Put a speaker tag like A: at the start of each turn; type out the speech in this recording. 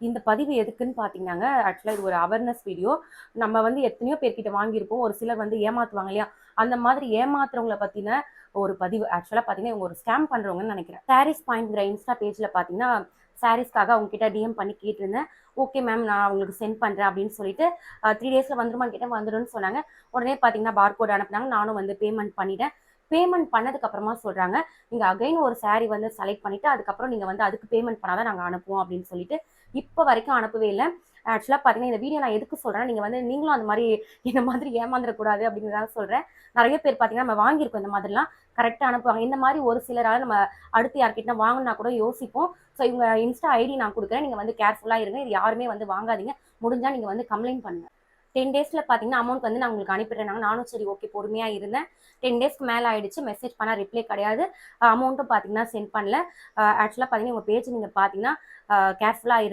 A: இந்த பதிவு எதுக்குன்னு பார்த்தீங்கன்னாங்க, ஆக்சுவலா இது ஒரு அவேர்னஸ் வீடியோ. நம்ம வந்து எத்தனையோ பேர்கிட்ட வாங்கியிருப்போம். ஒரு சிலர் வந்து ஏமாத்துவாங்க இல்லையா? அந்த மாதிரி ஏமாத்துறவங்கள பத்தின ஒரு பதிவு. ஆக்சுவலா பார்த்தீங்கன்னா, இவங்க ஒரு ஸ்கேம் பண்றவங்கன்னு நெனைக்கிறேன். சாரீஸ் பாயிண்ட்ங்கிற இன்ஸ்டா பேஜ்ல பார்த்தீங்கன்னா, சாரீஸ்க்காக அவங்க கிட்ட டிஎம் பண்ணி கேட்டிருந்தேன். ஓகே மேம் நான் உங்களுக்கு சென்ட் பண்றேன் அப்படின்னு சொல்லிட்டு 3 டேஸ்ல வந்துருமான்னு கேட்டேன். வந்துரும்ன்னு சொன்னாங்க. உடனே பார்த்தீங்கன்னா, பார்கோட் அனுப்புனாங்க. நானும் வந்து பேமெண்ட் பண்ணிட்டேன். பேமெண்ட் பண்ணதுக்கு அப்புறமா சொல்றாங்க, நீங்க அகைன் ஒரு சாரி வந்து செலக்ட் பண்ணிட்டு, அதுக்கப்புறம் நீங்க வந்து அதுக்கு பேமெண்ட் பண்ணா தான் நாங்க அனுப்புவோம் அப்படின்னு சொல்லிட்டு இப்ப வரைக்கும் அனுப்பவே இல்ல. ஆக்சுவலா பார்த்தீங்கன்னா, இந்த வீடியோ நான் எதுக்கு சொல்றேன்னா, நீங்க வந்து நீங்களும் அந்த மாரி என்ன மாதிரி ஏமாந்துறக்கூடாது அப்படிங்கிறதுக்காக சொல்றேன். நெறைய பேர் பார்த்தீங்கன்னா, நம்ம வாங்கியிருக்கோம் இந்த மாதிரிலாம். கரெக்ட்டா அனுப்புவாங்க. இந்த மாரி ஒரு சிலரால நம்ம அடுத்து யார்கிட்டனா வாங்குனா கூட யோசிப்போம். ஸோ இவங்க இன்ஸ்டா ஐடி நான் குடுக்குறேன். நீங்க வந்து கேர்ஃபுல்லா இருங்க. இது யாருமே வந்து வாங்காதீங்க. முடிஞ்சா நீங்க வந்து கம்ப்ளைண்ட் பண்ணுங்க. 10 டேஸ்ல பார்த்தீங்கன்னா, அமௌண்ட் வந்து நான் உங்களுக்கு அனுப்பிடுறேன்னாங்க. நானும் சரி ஓகே பொறுமையா இருந்தேன். 10 டேஸ்க்கு மேல ஆயிடுச்சு. மெசேஜ் பண்ணா ரிப்ளை கிடையாது. அமௌண்ட்டும் பார்த்தீங்கன்னா சென்ட் பண்ணல. ஆக்சுவலா பார்த்தீங்கன்னா, உங்க பேஜ் நீங்க பார்த்தீங்கன்னா, கேர்ஃபுல்லா இருங்க.